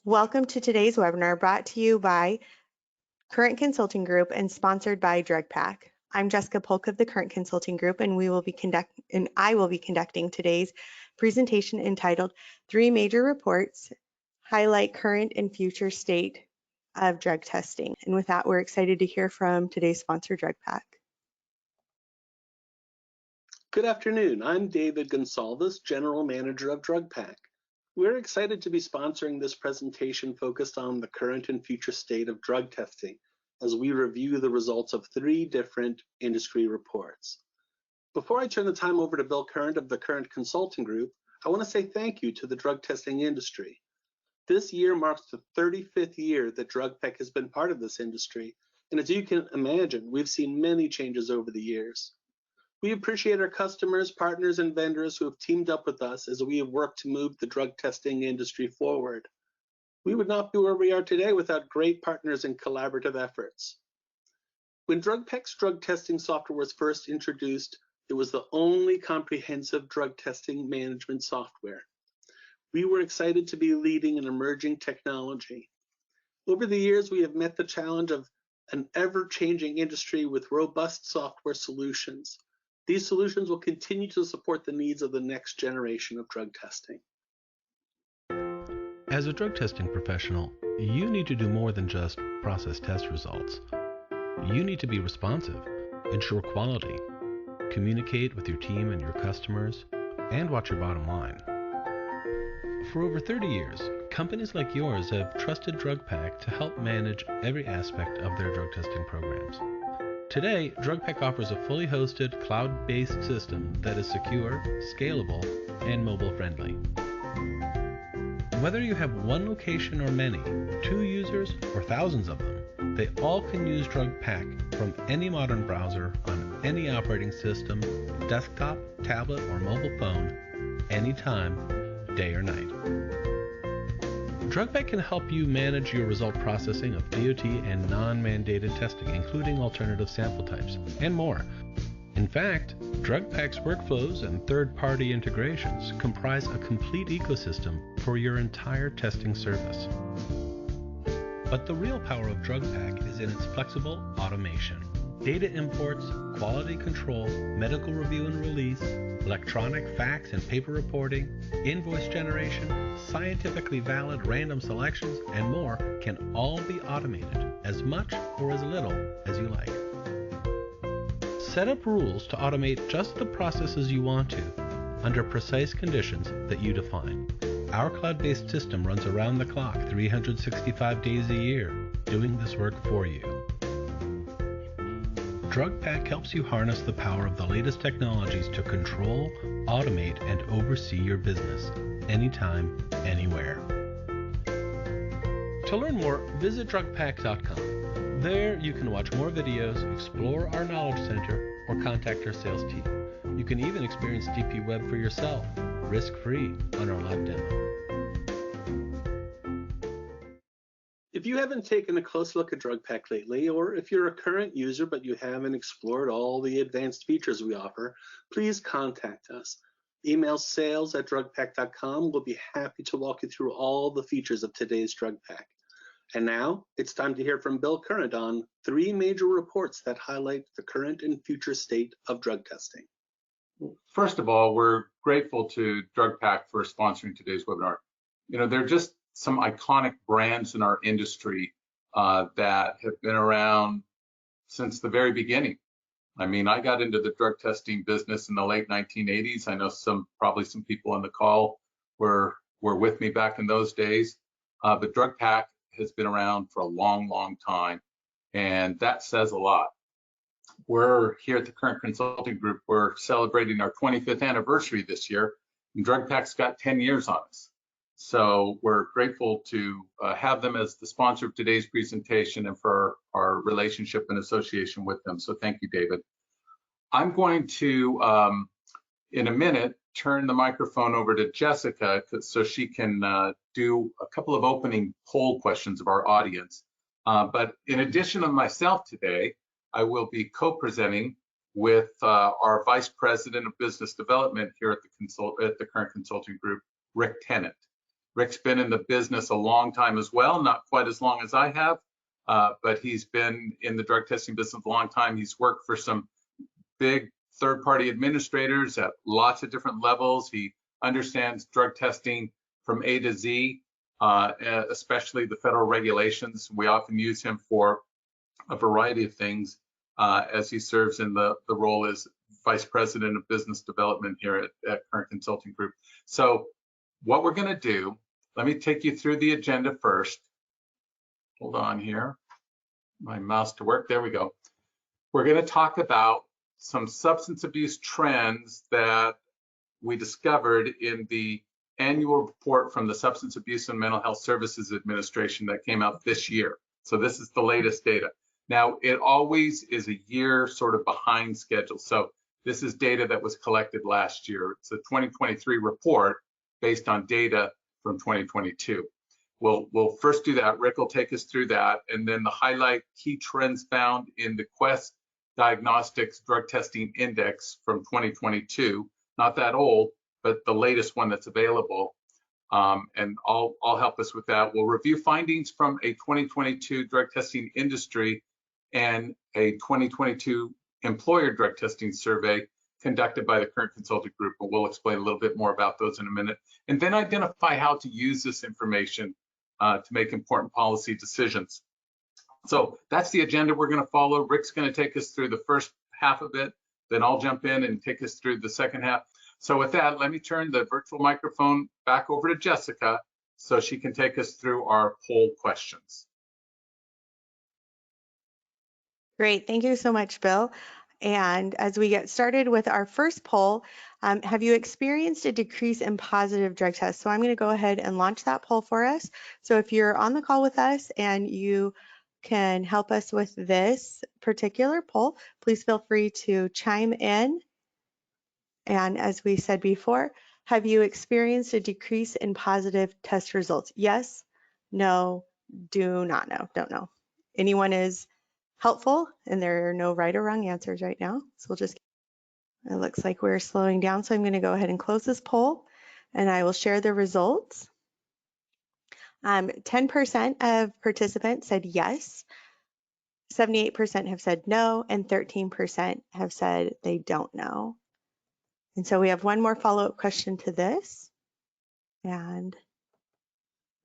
Welcome to today's webinar brought to you by Current Consulting Group and sponsored by DrugPak. I'm Jessica Polk of the Current Consulting Group, and I will be conducting today's presentation entitled 3 Major Reports Highlight Current and Future State of Drug Testing. And with that, we're excited to hear from today's sponsor, DrugPak. Good afternoon. I'm David Gonsalves, General Manager of DrugPak. We're excited to be sponsoring this presentation focused on the current and future state of drug testing as we review the results of 3 different industry reports. Before I turn the time over to Bill Current of the Current Consulting Group, I want to say thank you to the drug testing industry. This year marks the 35th year that DrugPak has been part of this industry, and as you can imagine, we've seen many changes over the years. We appreciate our customers, partners, and vendors who have teamed up with us as we have worked to move the drug testing industry forward. We would not be where we are today without great partners and collaborative efforts. When DrugPak's drug testing software was first introduced, it was the only comprehensive drug testing management software. We were excited to be leading an emerging technology. Over the years, we have met the challenge of an ever-changing industry with robust software solutions. These solutions will continue to support the needs of the next generation of drug testing. As a drug testing professional, you need to do more than just process test results. You need to be responsive, ensure quality, communicate with your team and your customers, and watch your bottom line. For over 30 years, companies like yours have trusted DrugPak to help manage every aspect of their drug testing programs. Today, DrugPak offers a fully hosted, cloud-based system that is secure, scalable, and mobile-friendly. Whether you have one location or many, 2 users or thousands of them, they all can use DrugPak from any modern browser on any operating system, desktop, tablet, or mobile phone, anytime, day or night. DrugPak can help you manage your result processing of DOT and non-mandated testing, including alternative sample types, and more. In fact, DrugPak's workflows and third-party integrations comprise a complete ecosystem for your entire testing service. But the real power of DrugPak is in its flexible automation. Data imports, quality control, medical review and release, electronic fax and paper reporting, invoice generation, scientifically valid random selections, and more can all be automated as much or as little as you like. Set up rules to automate just the processes you want to, under precise conditions that you define. Our cloud-based system runs around the clock 365 days a year, doing this work for you. DrugPak helps you harness the power of the latest technologies to control, automate, and oversee your business, anytime, anywhere. To learn more, visit drugpak.com. There you can watch more videos, explore our Knowledge Center, or contact our sales team. You can even experience DP Web for yourself, risk-free, on our live demo. If you haven't taken a close look at DrugPak lately, or if you're a current user but you haven't explored all the advanced features we offer, please contact us. Email sales@drugpak.com. We'll be happy to walk you through all the features of today's DrugPak. And now it's time to hear from Bill Current on 3 major reports that highlight the current and future state of drug testing. First of all, we're grateful to DrugPak for sponsoring today's webinar. You know, they're just some iconic brands in our industry that have been around since the very beginning. I mean, I got into the drug testing business in the late 1980s. I know probably some people on the call were with me back in those days, but DrugPak has been around for a long, long time, and that says a lot. We're here at the Current Consulting Group. We're celebrating our 25th anniversary this year, and DrugPak's got 10 years on us. So we're grateful to have them as the sponsor of today's presentation and for our relationship and association with them. So thank you, David. I'm going to, in a minute, turn the microphone over to Jessica so she can do a couple of opening poll questions of our audience. But in addition to myself today, I will be co-presenting with our Vice President of Business Development here at the Current Consulting Group, Rick Tennant. Rick's been in the business a long time as well, not quite as long as I have, but he's been in the drug testing business a long time. He's worked for some big third-party administrators at lots of different levels. He understands drug testing from A to Z, especially the federal regulations. We often use him for a variety of things as he serves in the role as Vice President of Business Development here at Current Consulting Group. So what we're going to do, let me take you through the agenda first. Hold on here, my mouse to work. There we go. We're going to talk about some substance abuse trends that we discovered in the annual report from the Substance Abuse and Mental Health Services Administration that came out this year. So this is the latest data. Now, it always is a year sort of behind schedule. So this is data that was collected last year. It's a 2023 report based on data from 2022. We'll first do that. Rick will take us through that, and then the highlight key trends found in the Quest Diagnostics Drug Testing Index from 2022. Not that old, but the latest one that's available. And I'll help us with that. We'll review findings from a 2022 drug testing industry and a 2022 employer drug testing survey conducted by the Current Consulting Group, and we'll explain a little bit more about those in a minute. And then identify how to use this information to make important policy decisions. So that's the agenda we're going to follow. Rick's going to take us through the first half of it, then I'll jump in and take us through the second half. So with that, let me turn the virtual microphone back over to Jessica so she can take us through our poll questions. Great, thank you so much, Bill. And as we get started with our first poll, have you experienced a decrease in positive drug tests? So I'm going to go ahead and launch that poll for us. So if you're on the call with us and you can help us with this particular poll, please feel free to chime in. And as we said before, have you experienced a decrease in positive test results? Yes, no, do not know, don't know. Anyone is helpful, and there are no right or wrong answers right now. So we'll just, it looks like we're slowing down. So I'm going to go ahead and close this poll, and I will share the results. 10% of participants said yes, 78% have said no, and 13% have said they don't know. And so we have one more follow-up question to this. And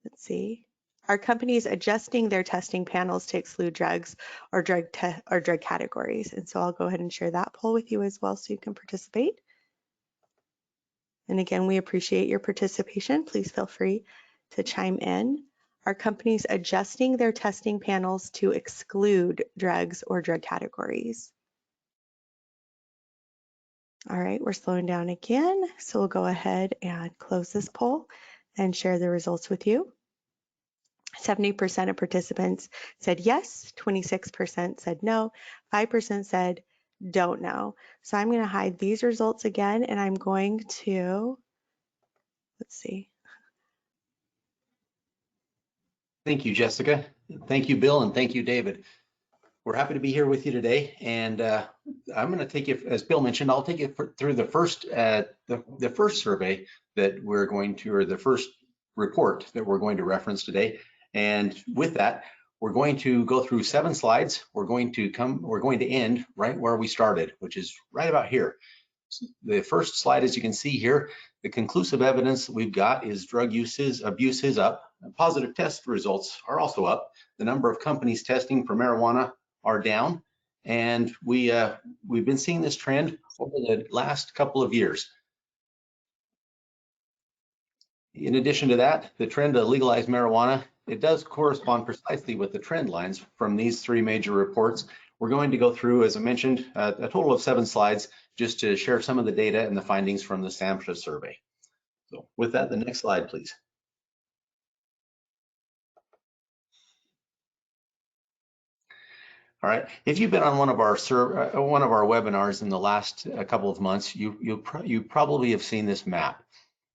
let's see. Are companies adjusting their testing panels to exclude drugs or drug categories? And so I'll go ahead and share that poll with you as well so you can participate. And again, we appreciate your participation. Please feel free to chime in. Are companies adjusting their testing panels to exclude drugs or drug categories? All right, we're slowing down again. So we'll go ahead and close this poll and share the results with you. 70% of participants said yes, 26% said no, 5% said don't know. So I'm going to hide these results again, and I'm going to, let's see. Thank you, Jessica. Thank you, Bill, and thank you, David. We're happy to be here with you today, and I'm going to take you, as Bill mentioned, I'll take you through the first survey that we're going to, or the first report that we're going to reference today. And with that, we're going to go through 7 slides. We're going to end right where we started, which is right about here. The first slide, as you can see here, the conclusive evidence that we've got is drug abuse is up. Positive test results are also up. The number of companies testing for marijuana are down, and we've been seeing this trend over the last couple of years. In addition to that, the trend to legalize marijuana, it does correspond precisely with the trend lines from these 3 major reports. We're going to go through, as I mentioned, a total of 7 slides just to share some of the data and the findings from the SAMHSA survey. So with that, the next slide, please. All right, if you've been on one of our webinars in the last couple of months, you probably have seen this map.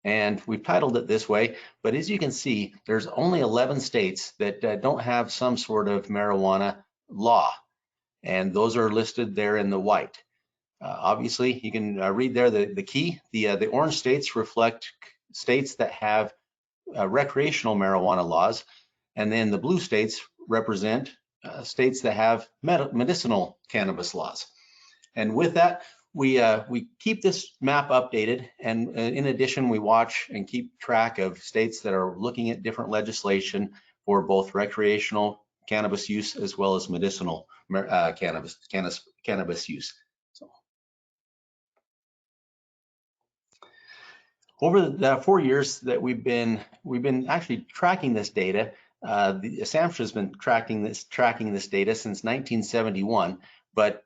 And we've titled it this way, but as you can see, there's only 11 states that don't have some sort of marijuana law, and those are listed there in the white. Obviously, you can read there the key. The orange states reflect states that have recreational marijuana laws, and then the blue states represent states that have medicinal cannabis laws. And with that, we keep this map updated, and in addition, we watch and keep track of states that are looking at different legislation for both recreational cannabis use as well as medicinal cannabis use. So, over the 4 years that we've been actually tracking this data, the SAMHSA has been tracking this data since 1971, but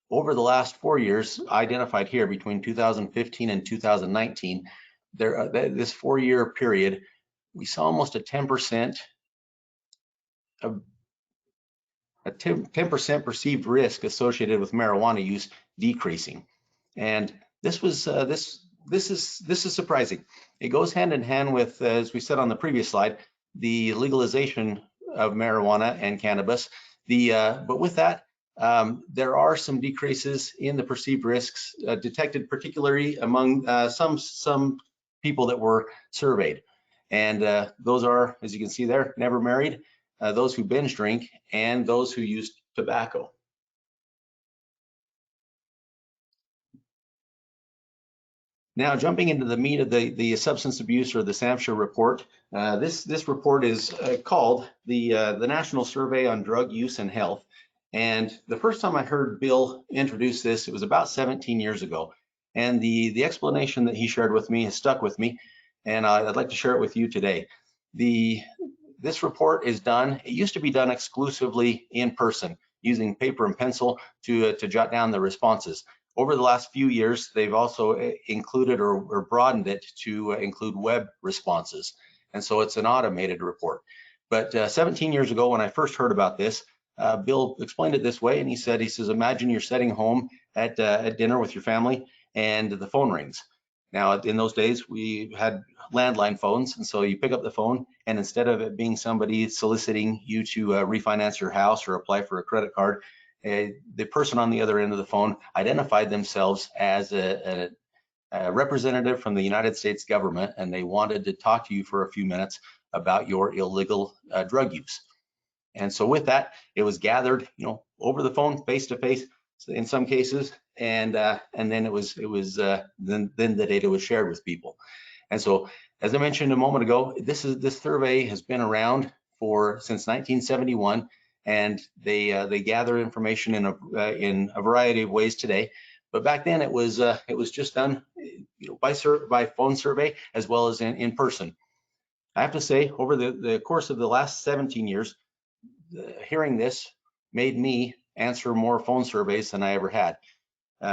over the last 4 years, identified here between 2015 and 2019, this 4-year period, we saw almost a 10% perceived risk associated with marijuana use decreasing, and this was this is surprising. It goes hand in hand with, as we said on the previous slide, the legalization of marijuana and cannabis. But with that, there are some decreases in the perceived risks detected, particularly among some people that were surveyed. And those are, as you can see there, never married, those who binge drink, and those who use tobacco. Now, jumping into the meat of the substance abuse, or the SAMHSA report, this report is called the National Survey on Drug Use and Health. And the first time I heard Bill introduce this, it was about 17 years ago. And the explanation that he shared with me has stuck with me, and I'd like to share it with you today. This report is done, it used to be done exclusively in person, using paper and pencil to jot down the responses. Over the last few years, they've also included or broadened it to include web responses. And so it's an automated report. But 17 years ago, when I first heard about this, Bill explained it this way, and he says, imagine you're sitting home at dinner with your family and the phone rings. Now, in those days, we had landline phones, and so you pick up the phone, and instead of it being somebody soliciting you to refinance your house or apply for a credit card, the person on the other end of the phone identified themselves as a representative from the United States government, and they wanted to talk to you for a few minutes about your illegal drug use. And so with that, it was gathered, over the phone, face to face, in some cases, and then it was then the data was shared with people. And so, as I mentioned a moment ago, this survey has been around since 1971. And they gather information in a variety of ways today, but back then it was just done by phone survey as well as in person. I have to say, over the course of the last 17 years, hearing this made me answer more phone surveys than I ever had,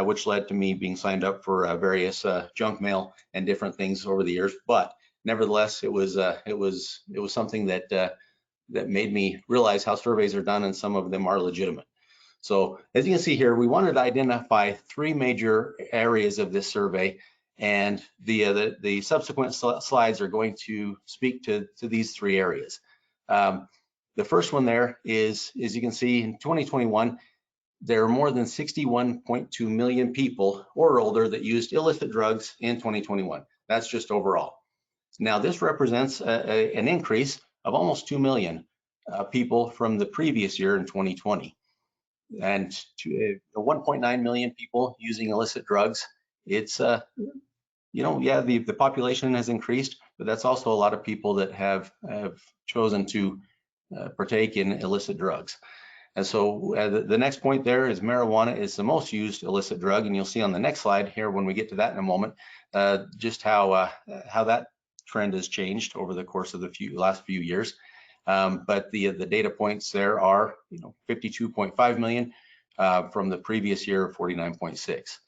which led to me being signed up for various junk mail and different things over the years. But nevertheless, it was something that made me realize how surveys are done, and some of them are legitimate. So as you can see here, we wanted to identify 3 major areas of this survey, and the subsequent slides are going to speak to these 3 areas. The first one there is, as you can see, in 2021, there are more than 61.2 million people or older that used illicit drugs in 2021. That's just overall. Now, this represents an increase of almost 2 million people from the previous year in 2020. And 1.9 million people using illicit drugs. It's, yeah, the population has increased, but that's also a lot of people that have chosen to partake in illicit drugs. And so the next point there is marijuana is the most used illicit drug. And you'll see on the next slide here, when we get to that in a moment, just how that trend has changed over the course of the last few years. But the data points there are 52.5 million from the previous year of 49.6.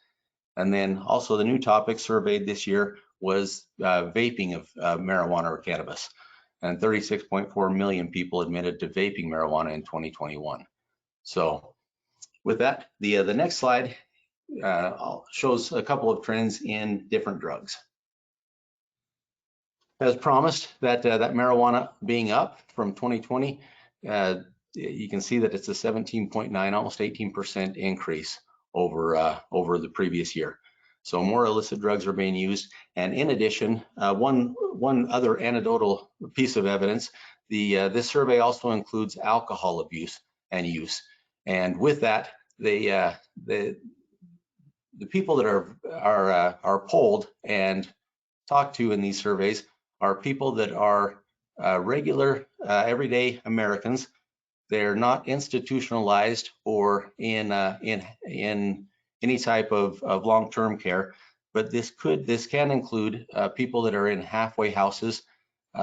And then also the new topic surveyed this year was vaping of marijuana or cannabis. And 36.4 million people admitted to vaping marijuana in 2021. So with that, the next slide shows a couple of trends in different drugs. As promised, that marijuana being up from 2020, you can see that it's a 17.9, almost 18% increase over the previous year. So more illicit drugs are being used. And in addition, one other anecdotal piece of evidence, this survey also includes alcohol abuse and use. And with that, the people that are polled and talked to in these surveys are people that are regular, everyday Americans. They're not institutionalized or in any type of long-term care, but this can include people that are in halfway houses.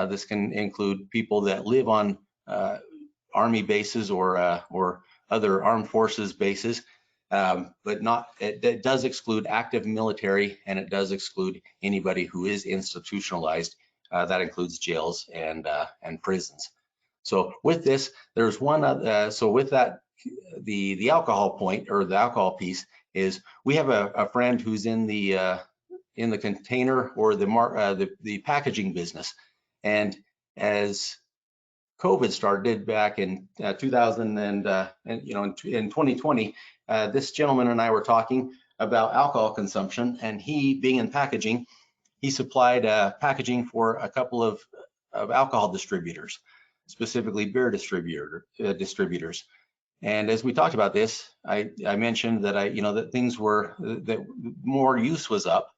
This can include people that live on Army bases or other armed forces bases, but not. It does exclude active military, and it does exclude anybody who is institutionalized. That includes jails and prisons. So with this, there's one. So with that, the alcohol point or the alcohol piece is we have a friend who's in the container or the packaging business, and as COVID started back in 2000 and in 2020, this gentleman and I were talking about alcohol consumption, and he being in packaging, he supplied packaging for a couple of alcohol distributors, specifically beer distributors. And as we talked about this, I mentioned that that more use was up,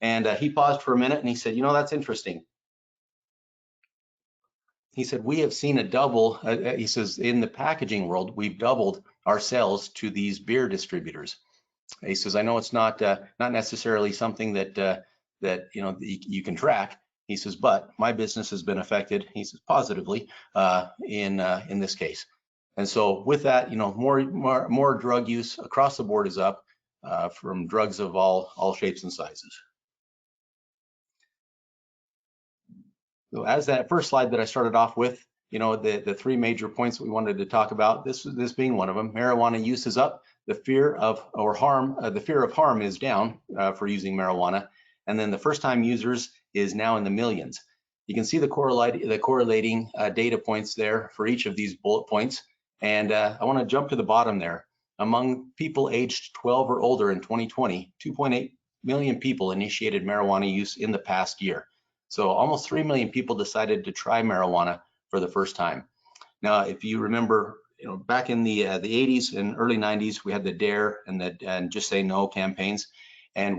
and he paused for a minute and he said, that's interesting. He said, we have seen a double, he says, in the packaging world, we've doubled our sales to these beer distributors. He says, I know it's not necessarily something that you can track. He says, but my business has been affected, he says, positively in this case. And so with that, more drug use across the board is up from drugs of all shapes and sizes. So as that first slide that I started off with, the three major points that we wanted to talk about, this being one of them. Marijuana use is up. The fear of harm is down for using marijuana. And then the first-time users is now in the millions. You can see the correlating data points there for each of these bullet points. And I want to jump to the bottom there. Among people aged 12 or older in 2020, 2.8 million people initiated marijuana use in the past year. So almost 3 million people decided to try marijuana for the first time. Now, if you remember, back in the 80s and early 90s, we had the DARE and Just Say No campaigns, and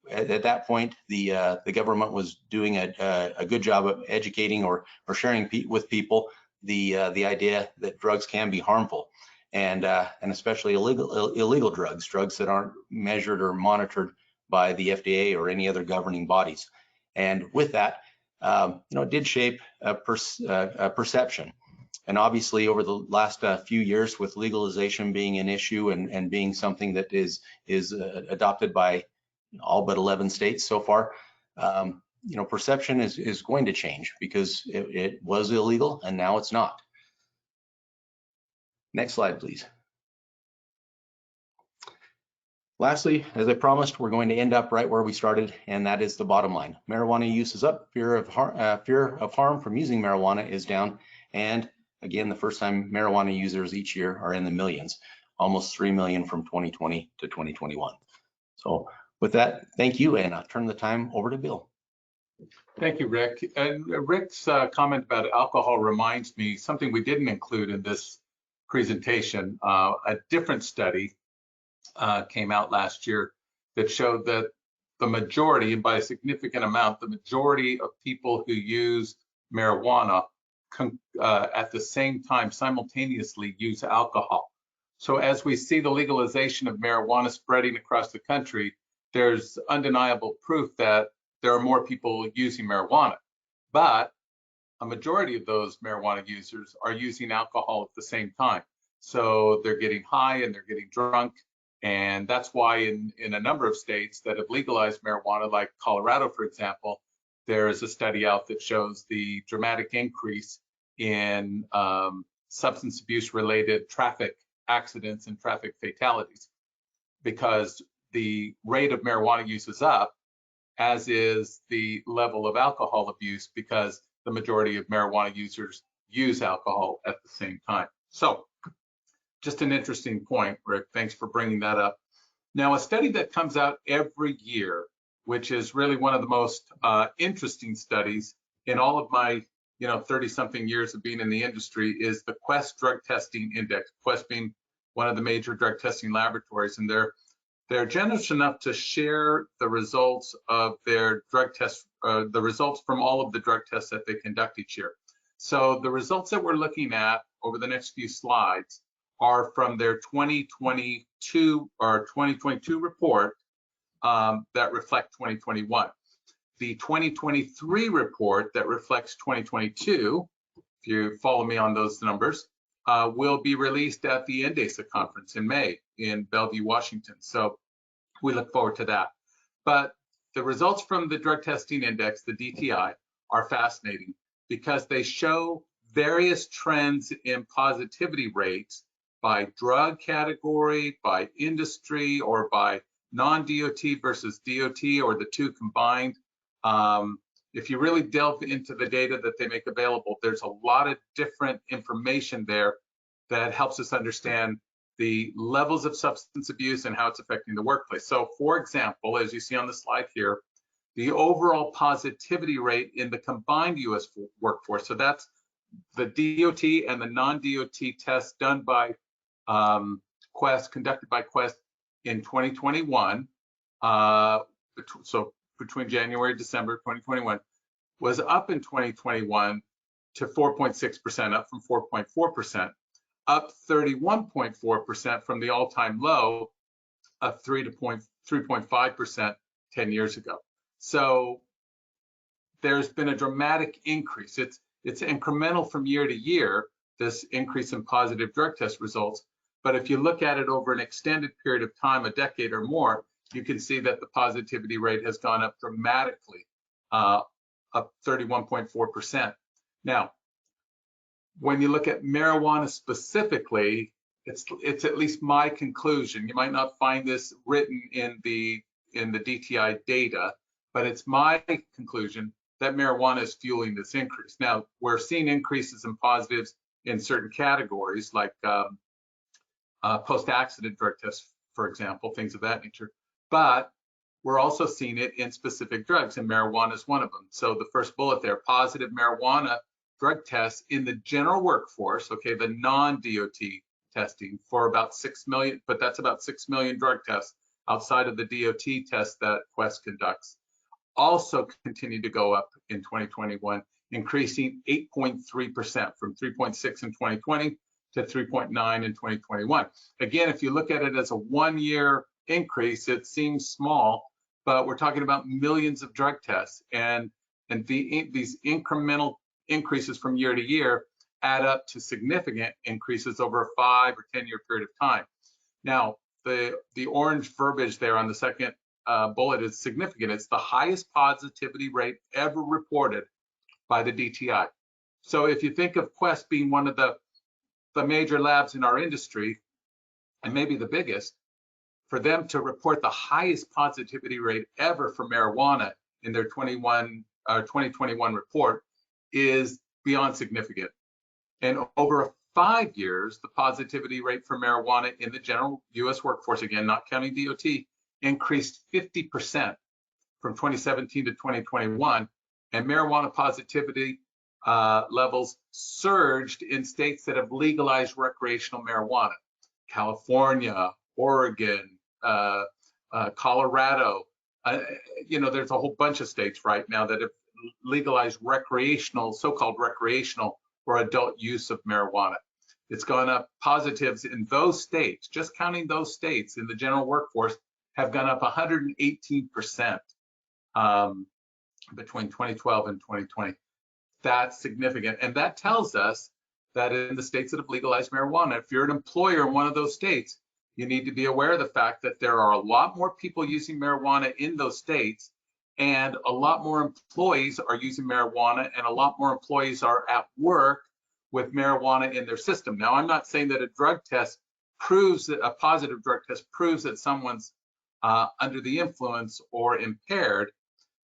at that point the government was doing a good job of educating or sharing with people the idea that drugs can be harmful, and especially illegal drugs that aren't measured or monitored by the FDA or any other governing bodies. And with that, it did shape a perception. And obviously, over the last few years, with legalization being an issue and being something that is adopted by all but 11 states so far, perception is going to change because it was illegal and now it's not. Next slide, please. Lastly, as I promised, we're going to end up right where we started, and that is the bottom line. Marijuana use is up, fear of harm from using marijuana is down, and again, the first-time marijuana users each year are in the millions, almost 3 million from 2020 to 2021. So with that, thank you, and I'll turn the time over to Bill. Thank you, Rick. And Rick's comment about alcohol reminds me something we didn't include in this presentation. A different study came out last year that showed that the majority, and by a significant amount, the majority of people who use marijuana at the same time simultaneously use alcohol. So as we see the legalization of marijuana spreading across the country, there's undeniable proof that there are more people using marijuana, but a majority of those marijuana users are using alcohol at the same time. So they're getting high and they're getting drunk. And that's why in a number of states that have legalized marijuana, like Colorado, for example, there is a study out that shows the dramatic increase in substance abuse related traffic accidents and traffic fatalities, because the rate of marijuana use is up, as is the level of alcohol abuse, because the majority of marijuana users use alcohol at the same time. So just an interesting point, Rick. Thanks for bringing that up. Now, a study that comes out every year, which is really one of the most interesting studies in all of my 30-something years of being in the industry, is the Quest Drug Testing Index. Quest being one of the major drug testing laboratories, and they're generous enough to share the results of their drug tests, the results from all of the drug tests that they conduct each year. So the results that we're looking at over the next few slides are from their 2022 report that reflect 2021. The 2023 report that reflects 2022, if you follow me on those numbers, will be released at the NDASA conference in May in Bellevue, Washington. So we look forward to that. But the results from the drug testing index, the DTI, are fascinating because they show various trends in positivity rates by drug category, by industry, or by non-DOT versus DOT, or the two combined. If you really delve into the data that they make available, there's a lot of different information there that helps us understand the levels of substance abuse and how it's affecting the workplace. So for example, as you see on the slide here, the overall positivity rate in the combined US workforce, so that's the DOT and the non-DOT tests done by Quest, conducted by Quest in 2021, so between January and December 2021, was up in 2021 to 4.6%, up from 4.4%, up 31.4% from the all-time low of 3.5% 10 years ago. So there's been a dramatic increase. It's incremental from year to year, this increase in positive drug test results. But if you look at it over an extended period of time, a decade or more, you can see that the positivity rate has gone up dramatically, up 31.4%. Now, when you look at marijuana specifically, it's at least my conclusion. You might not find this written in the DTI data, but it's my conclusion that marijuana is fueling this increase. Now, we're seeing increases in positives in certain categories, like post-accident drug tests, for example, things of that nature. But we're also seeing it in specific drugs, and marijuana is one of them. So the first bullet there, positive marijuana drug tests in the general workforce, okay, the non-DOT testing for about 6 million, but that's about 6 million drug tests outside of the DOT tests that Quest conducts, also continued to go up in 2021, increasing 8.3% from 3.6 in 2020 to 3.9 in 2021. Again, if you look at it as a one-year increase, it seems small, but we're talking about millions of drug tests, and these incremental increases from year to year add up to significant increases over a 5 or 10 year period of time. Now, the orange verbiage there on the second bullet is significant. It's the highest positivity rate ever reported by the DTI. So if you think of Quest being one of the major labs in our industry, and maybe the biggest, for them to report the highest positivity rate ever for marijuana in their 2021 report is beyond significant. And over 5 years, the positivity rate for marijuana in the general US workforce, again, not counting DOT, increased 50% from 2017 to 2021. And marijuana positivity levels surged in states that have legalized recreational marijuana. California, Oregon, Colorado, there's a whole bunch of states right now that have legalized recreational, so-called recreational or adult use of marijuana. It's gone up. Positives in those states, just counting those states in the general workforce, have gone up 118% between 2012 and 2020. That's significant. And that tells us that in the states that have legalized marijuana, if you're an employer in one of those states, you need to be aware of the fact that there are a lot more people using marijuana in those states, and a lot more employees are using marijuana, and a lot more employees are at work with marijuana in their system. Now, I'm not saying that a drug test proves that a positive drug test proves that someone's under the influence or impaired,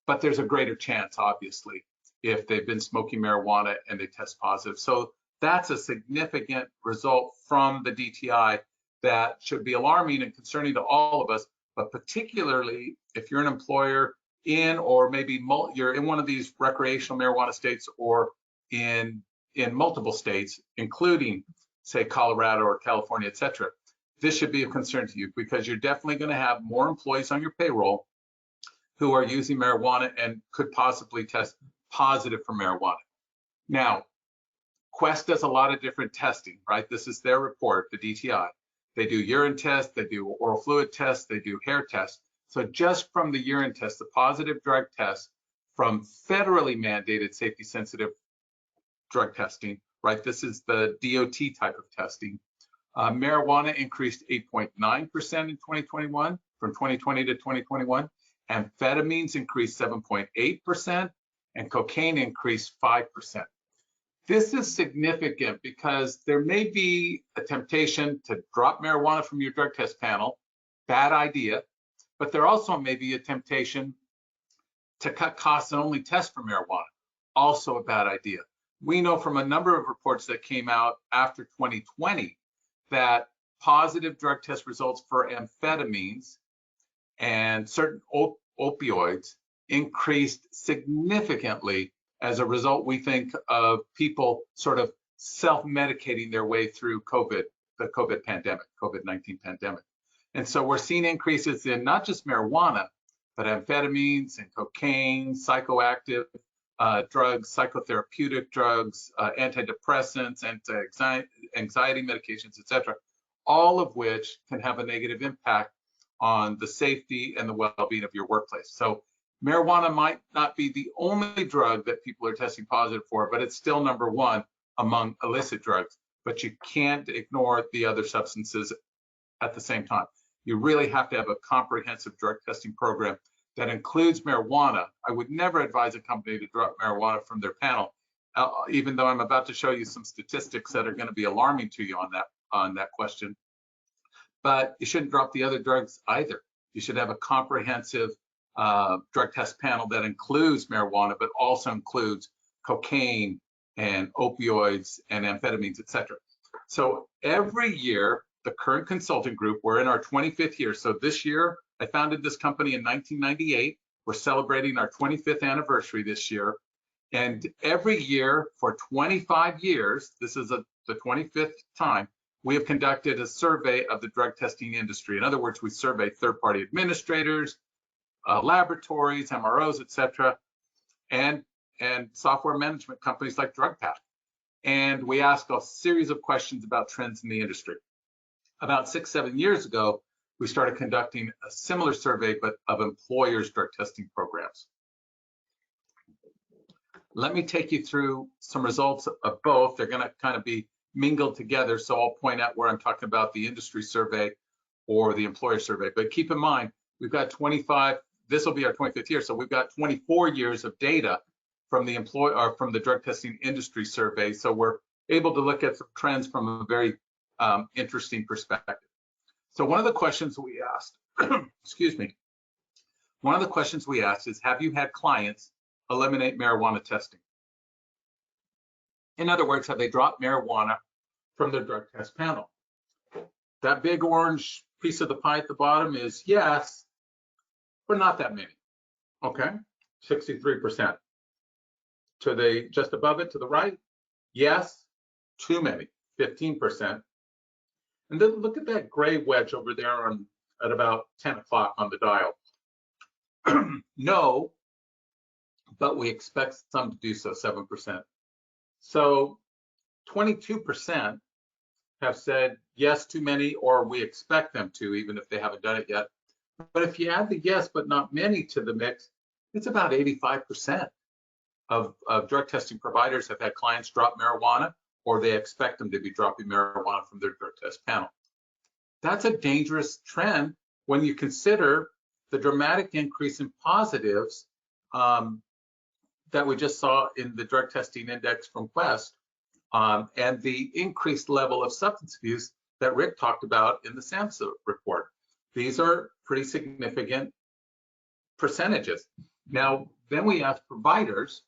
but there's a greater chance, obviously, if they've been smoking marijuana and they test positive. So that's a significant result from the DTI that should be alarming and concerning to all of us, but particularly if you're an employer in, or maybe you're in one of these recreational marijuana states, or in multiple states, including say Colorado or California, et cetera, this should be of concern to you, because you're definitely going to have more employees on your payroll who are using marijuana and could possibly test positive for marijuana. Now, Quest does a lot of different testing, right? This is their report, the DTI. They do urine tests, they do oral fluid tests, they do hair tests. So just from the urine test, the positive drug test from federally mandated safety sensitive drug testing, right? This is the DOT type of testing. Marijuana increased 8.9% in 2021, from 2020 to 2021. Amphetamines increased 7.8%, and cocaine increased 5%. This is significant because there may be a temptation to drop marijuana from your drug test panel, bad idea, but there also may be a temptation to cut costs and only test for marijuana, also a bad idea. We know from a number of reports that came out after 2020 that positive drug test results for amphetamines and certain opioids increased significantly as a result, we think, of people sort of self-medicating their way through the COVID-19 pandemic. And so we're seeing increases in not just marijuana, but amphetamines and cocaine, psychoactive drugs, psychotherapeutic drugs, antidepressants, anxiety medications, et cetera, all of which can have a negative impact on the safety and the well-being of your workplace. So marijuana might not be the only drug that people are testing positive for, but it's still number one among illicit drugs. But you can't ignore the other substances at the same time. You really have to have a comprehensive drug testing program that includes marijuana. I would never advise a company to drop marijuana from their panel, even though I'm about to show you some statistics that are going to be alarming to you on that question. But you shouldn't drop the other drugs either. You should have a comprehensive drug test panel that includes marijuana, but also includes cocaine and opioids and amphetamines, et cetera. So every year, the Current Consulting Group, we're in our 25th year. So this year, I founded this company in 1998. We're celebrating our 25th anniversary this year. And every year for 25 years, this is the 25th time, we have conducted a survey of the drug testing industry. In other words, we survey third-party administrators, laboratories, MROs, et cetera, and software management companies like DrugPack. And we asked a series of questions about trends in the industry. About 6-7 years ago, we started conducting a similar survey, but of employers' drug testing programs. Let me take you through some results of both. They're going to kind of be mingled together, so I'll point out where I'm talking about the industry survey or the employer survey. But keep in mind, we've got 25, this will be our 25th year, so we've got 24 years of data from the drug testing industry survey. So we're able to look at some trends from a very interesting perspective. So one of the questions we asked, excuse me, one of the questions we asked is, have you had clients eliminate marijuana testing? In other words, have they dropped marijuana from their drug test panel? That big orange piece of the pie at the bottom is yes, but not that many. Okay, 63%. Just above it to the right, yes, too many, 15%. And then look at that gray wedge over there at about 10 o'clock on the dial. No, but we expect some to do so, 7%. So 22% have said yes, too many, or we expect them to, even if they haven't done it yet. But if you add the yes, but not many to the mix, it's about 85% of drug testing providers have had clients drop marijuana, or they expect them to be dropping marijuana from their drug test panel. That's a dangerous trend when you consider the dramatic increase in positives that we just saw in the drug testing index from Quest, and the increased level of substance abuse that Rick talked about in the SAMHSA report. These are pretty significant percentages. Now, then we asked providers,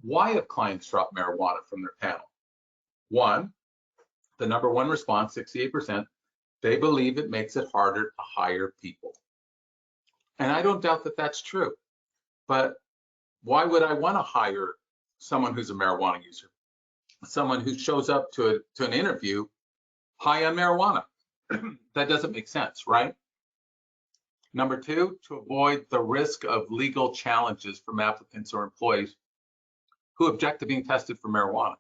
why have clients dropped marijuana from their panel? One, the number one response, 68%, they believe it makes it harder to hire people. And I don't doubt that that's true. But why would I want to hire someone who's a marijuana user? Someone who shows up to an interview high on marijuana? That doesn't make sense, right? Number two, to avoid the risk of legal challenges from applicants or employees who object to being tested for marijuana.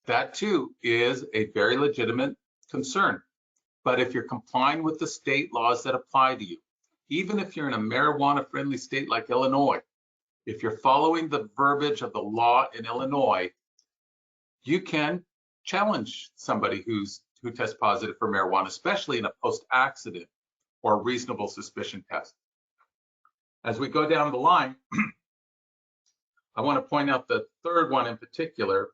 That too is a very legitimate concern. But if you're complying with the state laws that apply to you, even if you're in a marijuana-friendly state like Illinois, if you're following the verbiage of the law in Illinois, you can challenge somebody who tests positive for marijuana, especially in a post-accident or reasonable suspicion test. As we go down the line, I want to point out the third one in particular.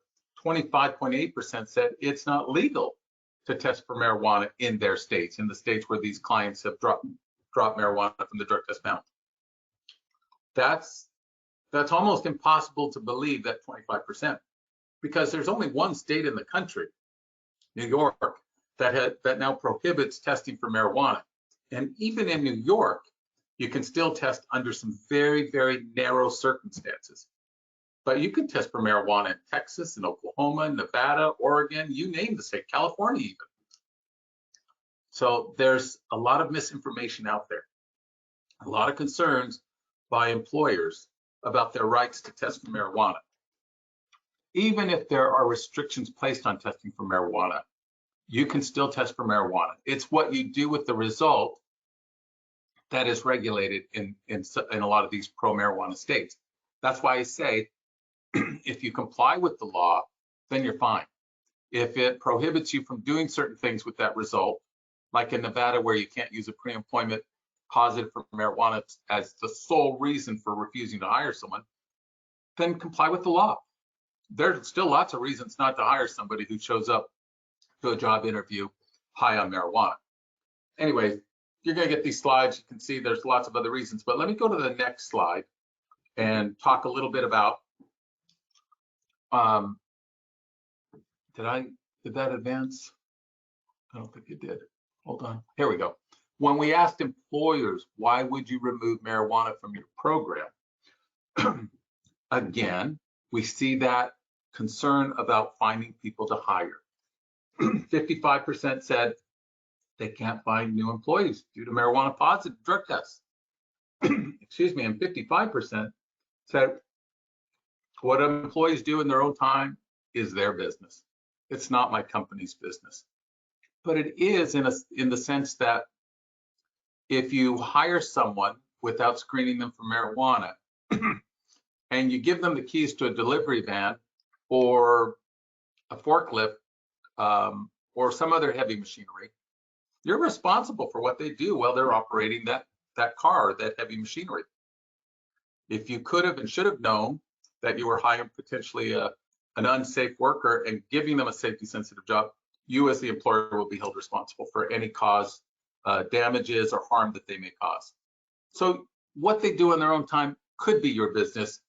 25.8% said it's not legal to test for marijuana in their states, in the states where these clients have dropped marijuana from the drug test panel. That's almost impossible to believe, that 25%, because there's only one state in the country, New York, that now prohibits testing for marijuana. And even in New York, you can still test under some very, very narrow circumstances. But you can test for marijuana in Texas, in Oklahoma, Nevada, Oregon, you name the state, California even. So there's a lot of misinformation out there, a lot of concerns by employers about their rights to test for marijuana. Even if there are restrictions placed on testing for marijuana, you can still test for marijuana. It's what you do with the result that is regulated in a lot of these pro-marijuana states. That's why I say, if you comply with the law, then you're fine. If it prohibits you from doing certain things with that result, like in Nevada, where you can't use a pre-employment positive for marijuana as the sole reason for refusing to hire someone, then comply with the law. There's still lots of reasons not to hire somebody who shows up to a job interview high on marijuana. Anyway, you're going to get these slides. You can see there's lots of other reasons, but let me go to the next slide and talk a little bit about, did that advance? I don't think it did. Hold on. Here we go. When we asked employers, why would you remove marijuana from your program? Again, we see that concern about finding people to hire. 55% said they can't find new employees due to marijuana positive drug tests. Excuse me, and 55% said what employees do in their own time is their business. It's not my company's business. But it is in the sense that if you hire someone without screening them for marijuana and you give them the keys to a delivery van or a forklift or some other heavy machinery, you're responsible for what they do while they're operating that car, that heavy machinery. If you could have and should have known that you were hiring potentially an unsafe worker and giving them a safety sensitive job, you as the employer will be held responsible for any cause damages or harm that they may cause. So what they do in their own time could be your business,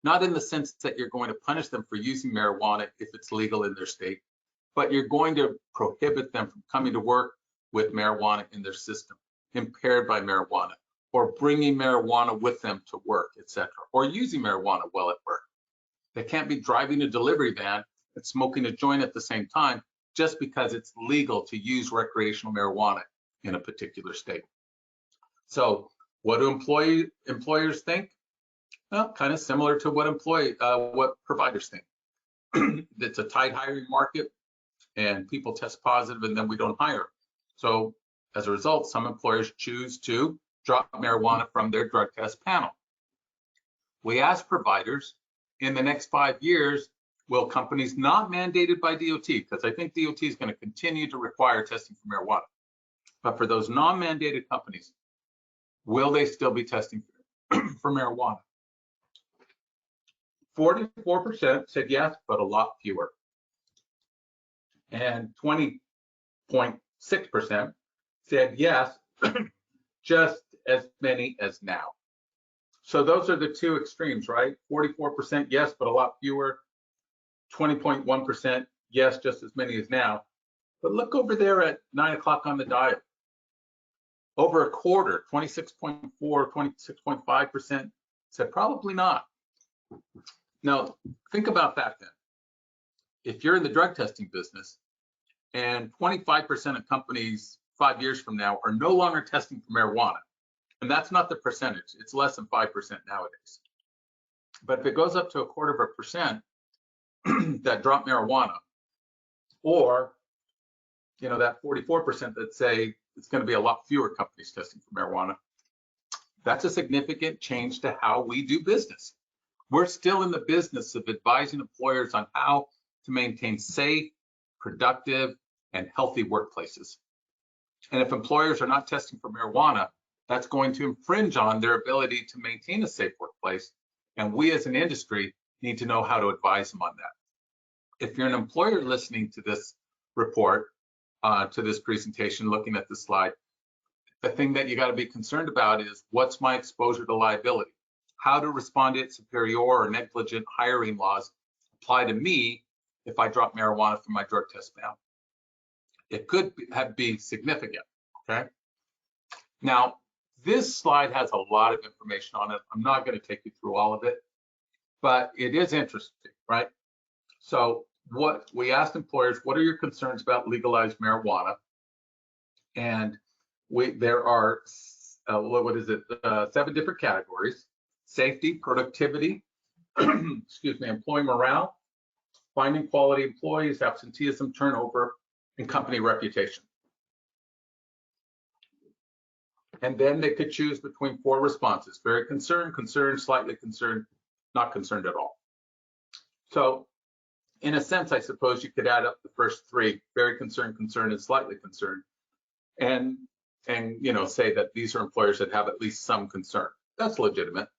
not in the sense that you're going to punish them for using marijuana if it's legal in their state, but you're going to prohibit them from coming to work with marijuana in their system, impaired by marijuana, or bringing marijuana with them to work, etc., or using marijuana while at work. They can't be driving a delivery van and smoking a joint at the same time just because it's legal to use recreational marijuana in a particular state. So what do employers think? Well, kind of similar to what providers think. It's a tight hiring market and people test positive and then we don't hire. So as a result, some employers choose to drop marijuana from their drug test panel. We ask providers, in the next 5 years, will companies not mandated by DOT, because I think DOT is going to continue to require testing for marijuana, but for those non-mandated companies, will they still be testing for marijuana? 44% said yes, but a lot fewer. And 20.6% said yes, just as many as now. So those are the two extremes, right? 44% yes, but a lot fewer. 20.1% yes, just as many as now. But look over there at 9 o'clock on the dial. Over a quarter, 26.4, 26.5% said probably not. Now, think about that then. If you're in the drug testing business and 25% of companies 5 years from now are no longer testing for marijuana, and that's not the percentage, it's less than 5% nowadays. But if it goes up to 0.25% that drop marijuana, or that 44% that say it's going to be a lot fewer companies testing for marijuana, that's a significant change to how we do business. We're still in the business of advising employers on how to maintain safe, productive, and healthy workplaces. And if employers are not testing for marijuana, that's going to infringe on their ability to maintain a safe workplace. And we as an industry need to know how to advise them on that. If you're an employer listening to this report, to this presentation, looking at this slide, the thing that you got to be concerned about is what's my exposure to liability? How do respondeat superior or negligent hiring laws apply to me if I drop marijuana from my drug test panel? It could be significant, okay? Now, this slide has a lot of information on it. I'm not going to take you through all of it, but it is interesting, right? So what we asked employers, what are your concerns about legalized marijuana? And there are, 7 different categories: safety, productivity, excuse me, employee morale, finding quality employees, absenteeism, turnover, and company reputation. And then they could choose between 4 responses: very concerned, concerned, slightly concerned, not concerned at all. So in a sense, I suppose you could add up the first 3, very concerned, concerned, and slightly concerned, and say that these are employers that have at least some concern. That's legitimate.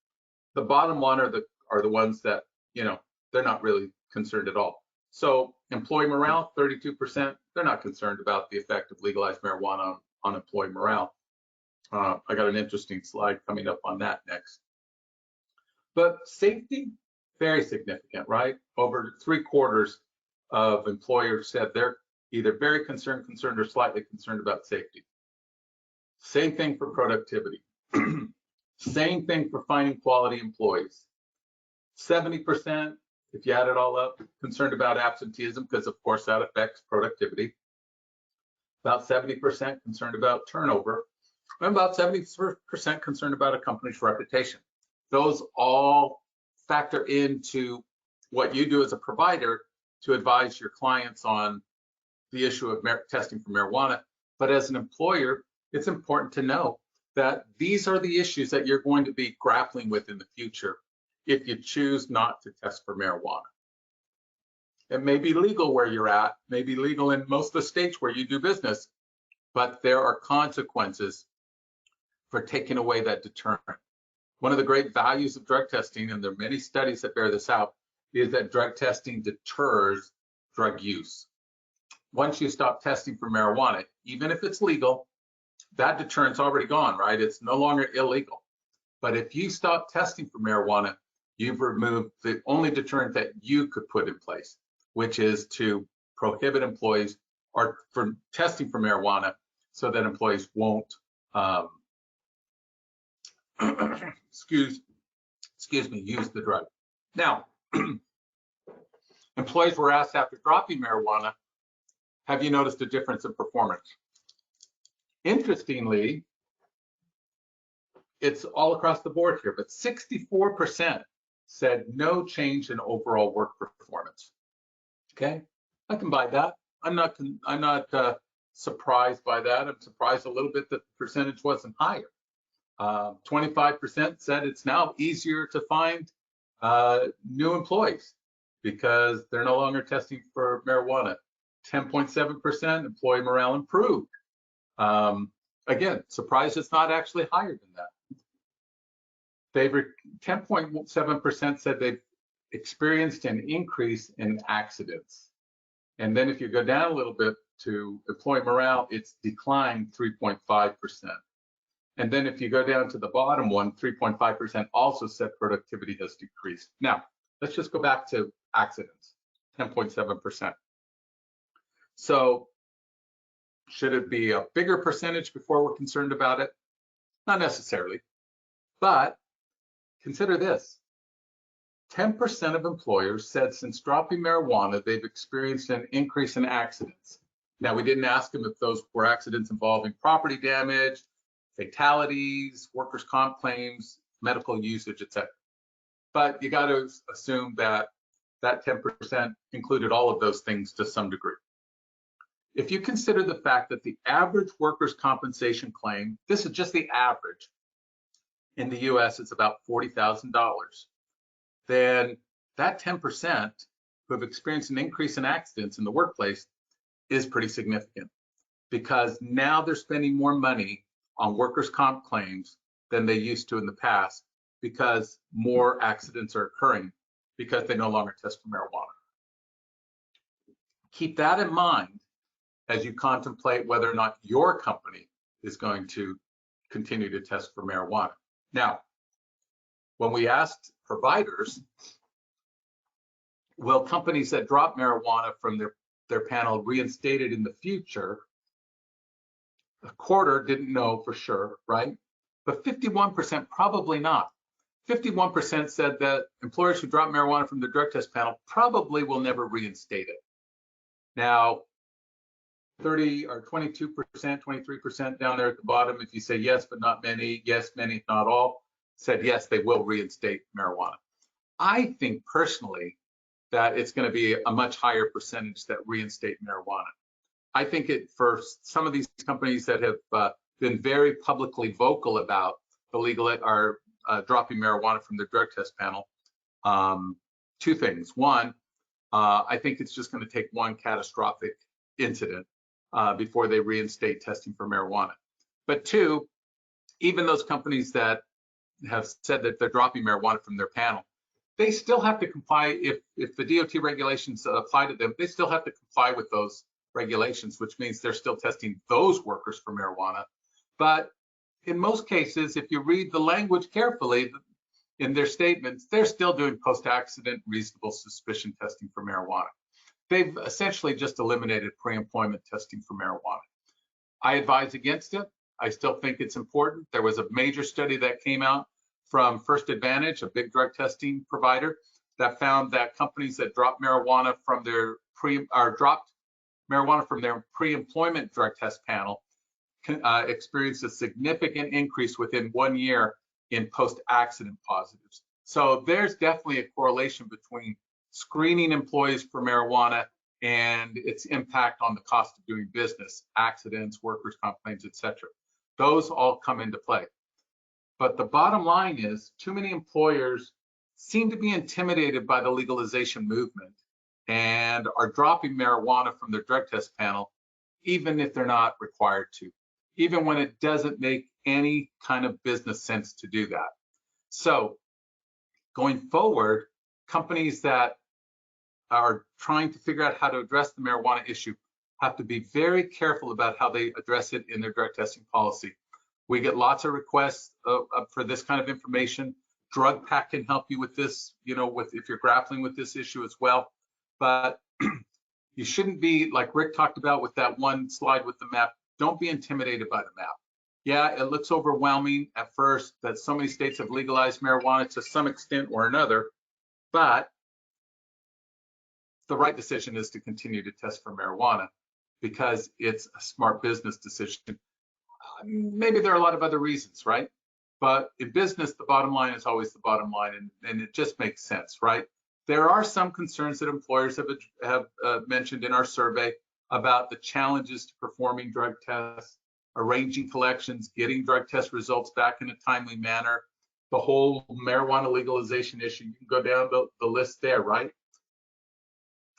The bottom one are the ones that, they're not really concerned at all. So employee morale, 32%, they're not concerned about the effect of legalized marijuana on employee morale. I got an interesting slide coming up on that next. But safety, very significant, right? Over 3/4 of employers said they're either very concerned, or slightly concerned about safety. Same thing for productivity. Same thing for finding quality employees. 70%, if you add it all up, concerned about absenteeism, because of course that affects productivity. About 70% concerned about turnover, and about 70% concerned about a company's reputation. Those all factor into what you do as a provider to advise your clients on the issue of testing for marijuana. But as an employer, it's important to know that these are the issues that you're going to be grappling with in the future if you choose not to test for marijuana. It may be legal where you're at, may be legal in most of the states where you do business, but there are consequences for taking away that deterrent. One of the great values of drug testing, and there are many studies that bear this out, is that drug testing deters drug use. Once you stop testing for marijuana, even if it's legal, that deterrent's already gone, right? It's no longer illegal. But if you stop testing for marijuana, you've removed the only deterrent that you could put in place, which is to prohibit employees from testing for marijuana so that employees won't excuse me, use the drug. Now, employees were asked after dropping marijuana, have you noticed a difference in performance? Interestingly, it's all across the board here, but 64% said no change in overall work performance. Okay, I can buy that. I'm not surprised by that. I'm surprised a little bit that the percentage wasn't higher. 25% said it's now easier to find new employees because they're no longer testing for marijuana. 10.7% employee morale improved. Again, surprised it's not actually higher than that. 10.7% said they've experienced an increase in accidents. And then if you go down a little bit to employee morale, it's declined 3.5%. And then if you go down to the bottom one, 3.5% also said productivity has decreased. Now, let's just go back to accidents, 10.7%. So Should it be a bigger percentage before we're concerned about it? Not necessarily, but consider this. 10% of employers said since dropping marijuana, they've experienced an increase in accidents. Now, we didn't ask them if those were accidents involving property damage, fatalities, workers' comp claims, medical usage, etc. But you got to assume that that 10% included all of those things to some degree. If you consider the fact that the average workers' compensation claim, this is just the average, in the US, it's about $40,000, then that 10% who have experienced an increase in accidents in the workplace is pretty significant, because now they're spending more money on workers' comp claims than they used to in the past, because more accidents are occurring because they no longer test for marijuana. Keep that in mind as you contemplate whether or not your company is going to continue to test for marijuana. Now, when we asked providers, will companies that drop marijuana from their panel reinstate it in the future, a quarter didn't know for sure, right? But 51% probably not. 51% said that employers who drop marijuana from their drug test panel probably will never reinstate it. Now, 30 or 22%, 23% down there at the bottom, if you say yes, but not many, yes, many, not all, said yes, they will reinstate marijuana. I think personally that it's going to be a much higher percentage that reinstate marijuana. I think for some of these companies that have been very publicly vocal about the legal or dropping marijuana from their drug test panel, two things. One, I think it's just going to take one catastrophic incident before they reinstate testing for marijuana. But two, even those companies that have said that they're dropping marijuana from their panel, they still have to comply. If the DOT regulations apply to them, they still have to comply with those regulations, which means they're still testing those workers for marijuana. But in most cases, if you read the language carefully in their statements, they're still doing post-accident reasonable suspicion testing for marijuana. They've essentially just eliminated pre-employment testing for marijuana. I advise against it. I still think it's important. There was a major study that came out from First Advantage, a big drug testing provider, that found that companies that dropped marijuana from their pre-employment drug test panel experienced a significant increase within 1 year in post-accident positives. So there's definitely a correlation between screening employees for marijuana and its impact on the cost of doing business, accidents, workers' comp claims, etc. Those all come into play. But the bottom line is, too many employers seem to be intimidated by the legalization movement and are dropping marijuana from their drug test panel, even if they're not required to, even when it doesn't make any kind of business sense to do that. So going forward, companies that are trying to figure out how to address the marijuana issue have to be very careful about how they address it in their drug testing policy. We get lots of requests for this kind of information. DrugPack can help you with this, if you're grappling with this issue as well. But you shouldn't be, like Rick talked about with that one slide with the map, don't be intimidated by the map. Yeah, it looks overwhelming at first that so many states have legalized marijuana to some extent or another, but the right decision is to continue to test for marijuana because it's a smart business decision. Maybe there are a lot of other reasons, right? But in business, the bottom line is always the bottom line, and it just makes sense, right? There are some concerns that employers have mentioned in our survey about the challenges to performing drug tests, arranging collections, getting drug test results back in a timely manner, the whole marijuana legalization issue. You can go down the list there, right?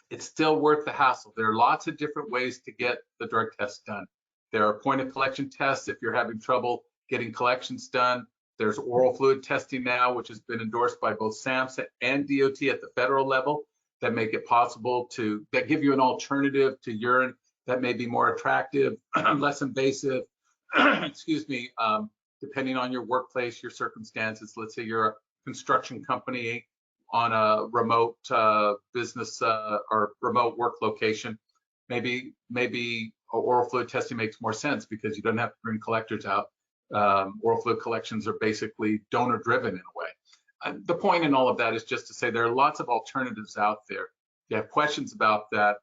It's still worth the hassle. There are lots of different ways to get the drug test done. There are point of collection tests if you're having trouble getting collections done. There's oral fluid testing now, which has been endorsed by both SAMHSA and DOT at the federal level, that make it possible that give you an alternative to urine that may be more attractive, less invasive, excuse me, depending on your workplace, your circumstances. Let's say you're a construction company on a remote business or remote work location. Maybe oral fluid testing makes more sense because you don't have to bring collectors out. Oral fluid collections are basically donor driven in a way. The point in all of that is just to say there are lots of alternatives out there. If you have questions about that,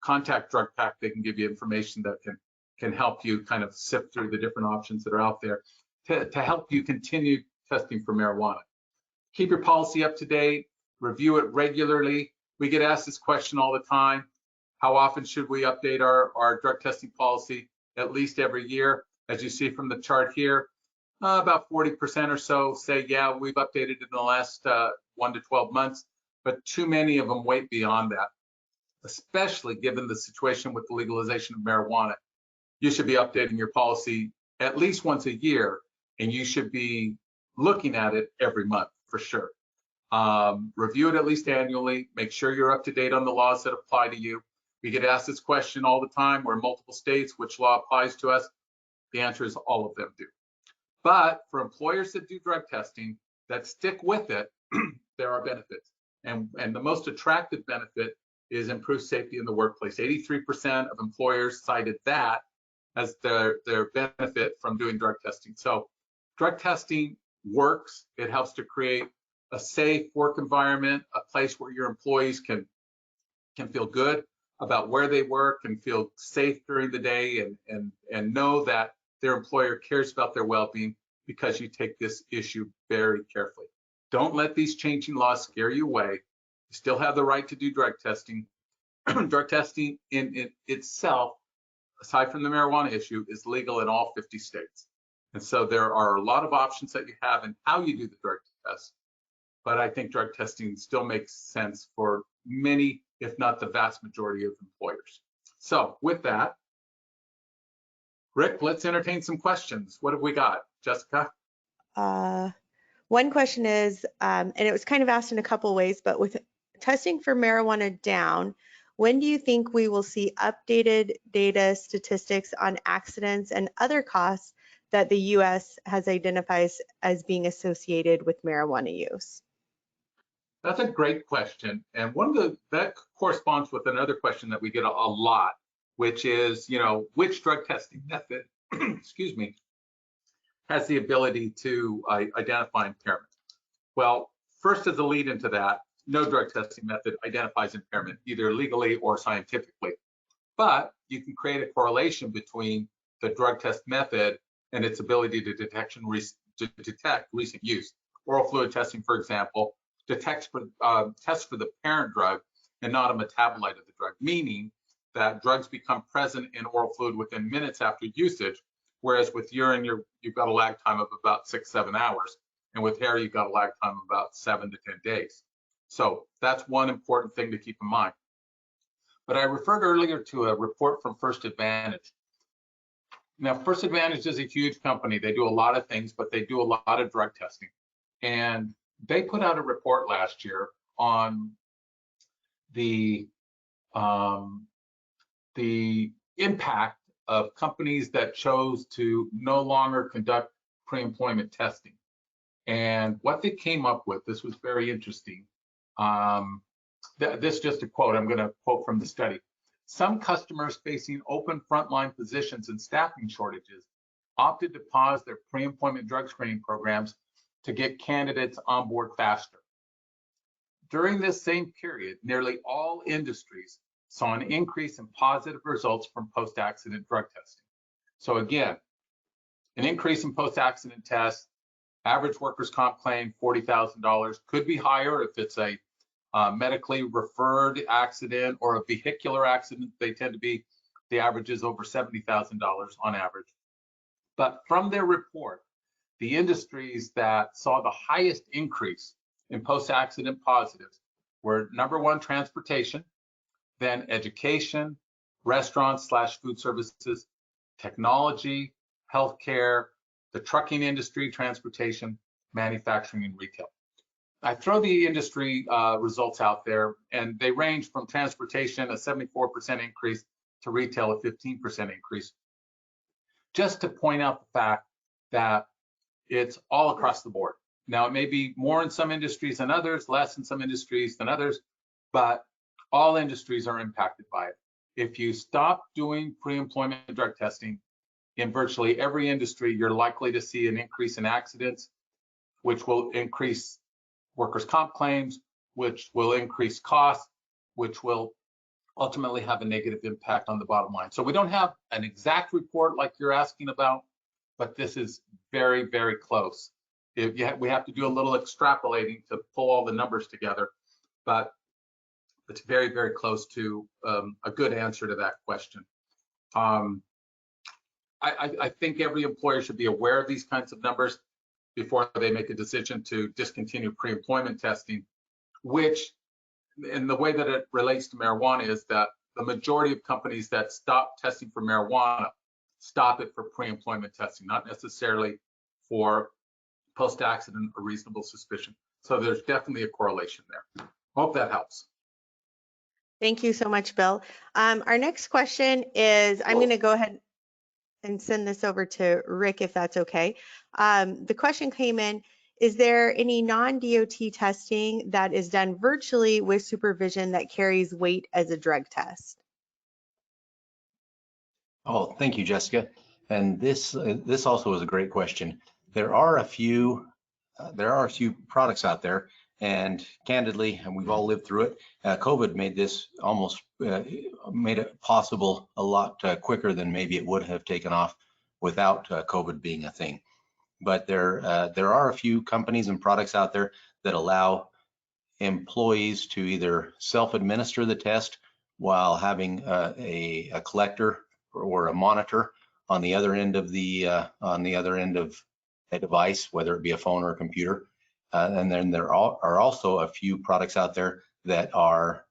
contact DrugPak. They can give you information that can help you kind of sift through the different options that are out there to help you continue testing for marijuana. Keep your policy up to date, review it regularly. We get asked this question all the time. How often should we update our drug testing policy? At least every year. As you see from the chart here, about 40% or so say, yeah, we've updated in the last 1 to 12 months, but too many of them wait beyond that, especially given the situation with the legalization of marijuana. You should be updating your policy at least once a year, and you should be looking at it every month for sure. Review it at least annually. Make sure you're up to date on the laws that apply to you. We get asked this question all the time. We're in multiple states. Which law applies to us? The answer is all of them do. But for employers that do drug testing, that stick with it, there are benefits. And the most attractive benefit is improved safety in the workplace. 83% of employers cited that as their benefit from doing drug testing. So drug testing works. It helps to create a safe work environment, a place where your employees can feel good about where they work and feel safe during the day and know that their employer cares about their well-being because you take this issue very carefully. Don't let these changing laws scare you away. You still have the right to do drug testing. Drug testing in itself, aside from the marijuana issue, is legal in all 50 states. And so there are a lot of options that you have in how you do the drug test. But I think drug testing still makes sense for many, if not the vast majority of employers. So with that, Rick, let's entertain some questions. What have we got? Jessica? One question is, and it was kind of asked in a couple ways, but with testing for marijuana down, when do you think we will see updated data statistics on accidents and other costs that the U.S. has identified as being associated with marijuana use? That's a great question. And that corresponds with another question that we get a lot, which is, which drug testing method, excuse me, has the ability to identify impairment? Well, first as a lead into that, no drug testing method identifies impairment, either legally or scientifically. But you can create a correlation between the drug test method and its ability to detect recent use. Oral fluid testing, for example, tests for the parent drug and not a metabolite of the drug, meaning that drugs become present in oral fluid within minutes after usage, whereas with urine, you've got a lag time of about 6-7 hours, and with hair, you've got a lag time of about 7 to 10 days. So that's one important thing to keep in mind. But I referred earlier to a report from First Advantage. Now, First Advantage is a huge company. They do a lot of things, but they do a lot of drug testing. And they put out a report last year on the impact of companies that chose to no longer conduct pre-employment testing. And what they came up with, this was very interesting. This just a quote, I'm going to quote from the study. Some customers facing open frontline positions and staffing shortages opted to pause their pre-employment drug screening programs to get candidates on board faster. During this same period, nearly all industries saw an increase in positive results from post-accident drug testing. So again, an increase in post-accident tests, average workers' comp claim, $40,000, could be higher if it's a medically referred accident or a vehicular accident. They tend to be, the average is over $70,000 on average. But from their report, the industries that saw the highest increase in post-accident positives were number one, transportation, then education, restaurants/food services, technology, healthcare, the trucking industry, transportation, manufacturing, and retail. I throw the industry results out there, and they range from transportation, a 74% increase, to retail, a 15% increase, just to point out the fact that it's all across the board. Now, it may be more in some industries than others, less in some industries than others, but all industries are impacted by it. if you stop doing pre-employment drug testing, in virtually every industry, you're likely to see an increase in accidents, which will increase workers' comp claims, which will increase costs, which will ultimately have a negative impact on the bottom line. So we don't have an exact report like you're asking about, but this is very, very close. We have to do a little extrapolating to pull all the numbers together, but it's very, very close to a good answer to that question. I think every employer should be aware of these kinds of numbers before they make a decision to discontinue pre-employment testing, which, in the way that it relates to marijuana, is that the majority of companies that stop testing for marijuana stop it for pre-employment testing, not necessarily for post-accident or reasonable suspicion. So there's definitely a correlation there. Hope that helps. Thank you so much, Bill. Our next question is, I'm going to go ahead and send this over to Rick, if that's okay. The question came in, is there any non-DOT testing that is done virtually with supervision that carries weight as a drug test? Oh, thank you, Jessica. And this also is a great question. There are a few products out there, and candidly, and we've all lived through it, COVID made this almost made it possible a lot quicker than maybe it would have taken off without COVID being a thing. But there are a few companies and products out there that allow employees to either self-administer the test while having a collector or a monitor on the other end of a device, whether it be a phone or a computer. And then there are also a few products out there that are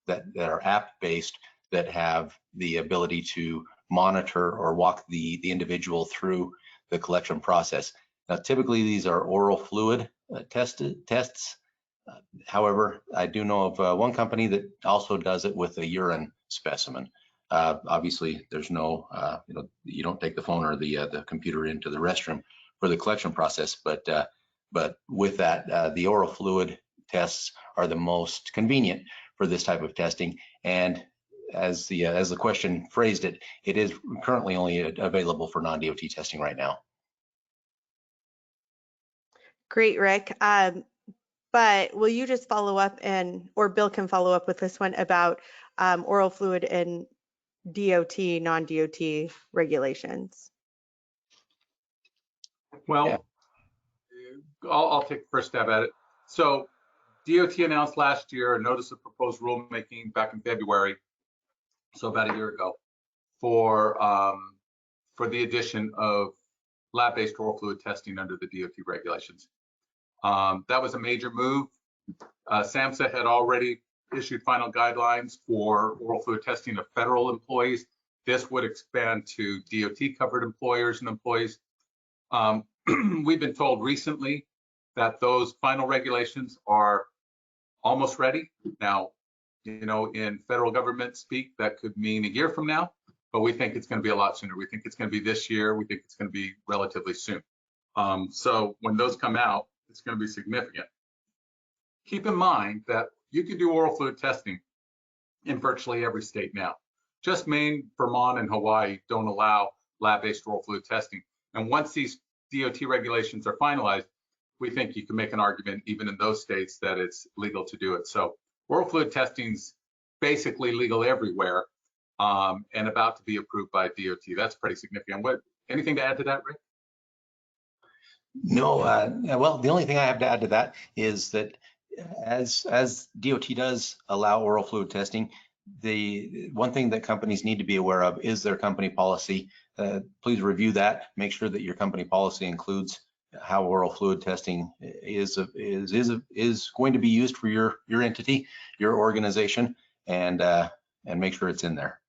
app-based that have the ability to monitor or walk the individual through the collection process. Now, typically these are oral fluid tests. However, I do know of one company that also does it with a urine specimen. Obviously, there's no, you don't take the phone or the computer into the restroom for the collection process, but with that, the oral fluid tests are the most convenient for this type of testing. And as the question phrased it, it is currently only available for non-DOT testing right now. Great, Rick. But will you just follow up, or Bill can follow up with this one about oral fluid and DOT, non-DOT regulations? Well, yeah. I'll take the first stab at it. So DOT announced last year a notice of proposed rulemaking back in February, so about a year ago, for the addition of lab-based oral fluid testing under the DOT regulations. That was a major move. SAMHSA had already issued final guidelines for oral fluid testing of federal employees. This would expand to DOT-covered employers and employees. We've been told recently that those final regulations are almost ready. Now, in federal government speak, that could mean a year from now, but we think it's going to be a lot sooner. We think it's going to be this year. We think it's going to be relatively soon. So when those come out, it's going to be significant. Keep in mind that you can do oral fluid testing in virtually every state now. Just Maine, Vermont, and Hawaii don't allow lab-based oral fluid testing. And once these DOT regulations are finalized, we think you can make an argument even in those states that it's legal to do it. So oral fluid testing's basically legal everywhere and about to be approved by DOT. That's pretty significant. Anything to add to that, Rick? No, well, the only thing I have to add to that is that as DOT does allow oral fluid testing, the one thing that companies need to be aware of is their company policy. Please review that. Make sure that your company policy includes how oral fluid testing is going to be used for your entity, your organization, and make sure it's in there.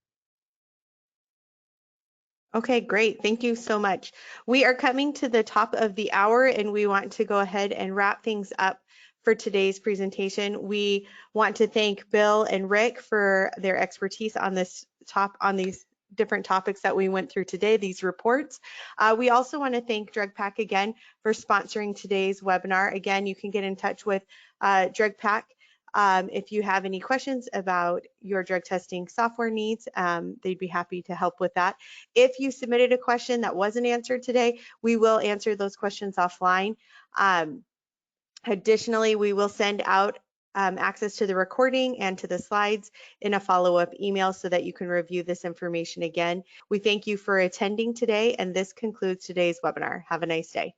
Okay, great. Thank you so much. We are coming to the top of the hour, and we want to go ahead and wrap things up for today's presentation. We want to thank Bill and Rick for their expertise on these different topics that we went through today, these reports. We also want to thank DrugPak again for sponsoring today's webinar. Again, you can get in touch with DrugPak If you have any questions about your drug testing software needs, they'd be happy to help with that. If you submitted a question that wasn't answered today, we will answer those questions offline. Additionally, we will send out access to the recording and to the slides in a follow-up email so that you can review this information again. We thank you for attending today, and this concludes today's webinar. Have a nice day.